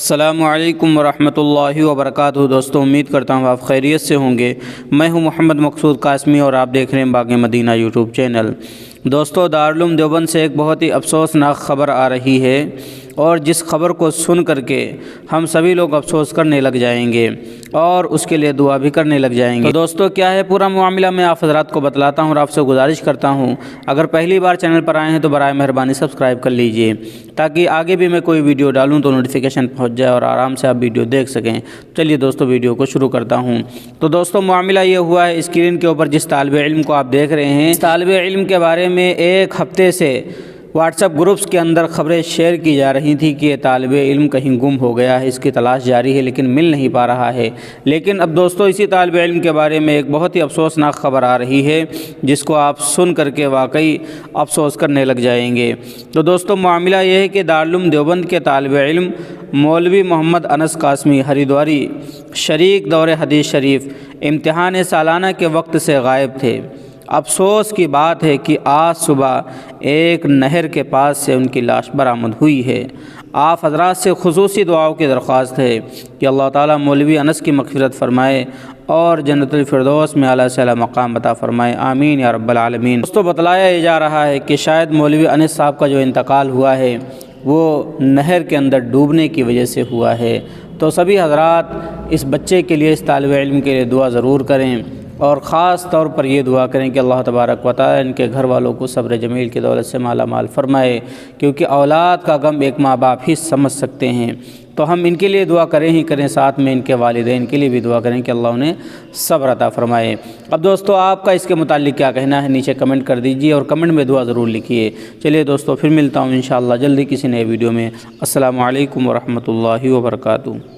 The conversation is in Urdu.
السلام علیکم ورحمۃ اللہ وبرکاتہ۔ دوستوں، امید کرتا ہوں آپ خیریت سے ہوں گے۔ میں ہوں محمد مقصود قاسمی اور آپ دیکھ رہے ہیں باغ مدینہ یوٹیوب چینل۔ دوستوں، دارالعلوم دیوبند سے ایک بہت ہی افسوسناک خبر آ رہی ہے، اور جس خبر کو سن کر کے ہم سبھی لوگ افسوس کرنے لگ جائیں گے اور اس کے لیے دعا بھی کرنے لگ جائیں گے۔ تو دوستوں، کیا ہے پورا معاملہ میں آپ حضرات کو بتلاتا ہوں اور آپ سے گزارش کرتا ہوں، اگر پہلی بار چینل پر آئے ہیں تو برائے مہربانی سبسکرائب کر لیجئے، تاکہ آگے بھی میں کوئی ویڈیو ڈالوں تو نوٹیفیکیشن پہنچ جائے اور آرام سے آپ ویڈیو دیکھ سکیں۔ چلیے دوستوں، ویڈیو کو شروع کرتا ہوں۔ تو دوستوں، معاملہ یہ ہوا ہے، اسکرین کے اوپر جس طالب علم کو آپ دیکھ رہے ہیں، اس طالب علم کے بارے میں ایک ہفتے سے واٹس ایپ گروپس کے اندر خبریں شیئر کی جا رہی تھی کہ یہ طالب علم کہیں گم ہو گیا ہے، اس کی تلاش جاری ہے لیکن مل نہیں پا رہا ہے۔ لیکن اب دوستوں، اسی طالب علم کے بارے میں ایک بہت ہی افسوسناک خبر آ رہی ہے، جس کو آپ سن کر کے واقعی افسوس کرنے لگ جائیں گے۔ تو دوستوں، معاملہ یہ ہے کہ دارالعلوم دیوبند کے طالب علم مولوی محمد انس قاسمی ہریدواری شریک دور حدیث شریف امتحان سالانہ کے وقت سے غائب تھے۔ افسوس کی بات ہے کہ آج صبح ایک نہر کے پاس سے ان کی لاش برآمد ہوئی ہے۔ آپ حضرات سے خصوصی دعاؤں کی درخواست ہے کہ اللہ تعالیٰ مولوی انس کی مغفرت فرمائے اور جنت الفردوس میں اعلیٰ سے اعلیٰ مقام عطا فرمائے، آمین یا رب العالمین۔ دوستوں، بتلایا یہ جا رہا ہے کہ شاید مولوی انس صاحب کا جو انتقال ہوا ہے وہ نہر کے اندر ڈوبنے کی وجہ سے ہوا ہے۔ تو سبھی حضرات اس بچے کے لیے، اس طالب علم کے لیے دعا ضرور کریں، اور خاص طور پر یہ دعا کریں کہ اللہ تبارک و تعالی ان کے گھر والوں کو صبر جمیل کی دولت سے مالا مال فرمائے، کیونکہ اولاد کا غم ایک ماں باپ ہی سمجھ سکتے ہیں۔ تو ہم ان کے لیے دعا کریں ہی کریں، ساتھ میں ان کے والدین کے لیے بھی دعا کریں کہ اللہ انہیں صبر عطا فرمائے۔ اب دوستوں، آپ کا اس کے متعلق کیا کہنا ہے نیچے کمنٹ کر دیجیے، اور کمنٹ میں دعا ضرور لکھیے۔ چلیے دوستوں، پھر ملتا ہوں انشاءاللہ جلدی کسی نئے ویڈیو میں۔ السلام علیکم ورحمۃ اللہ وبرکاتہ۔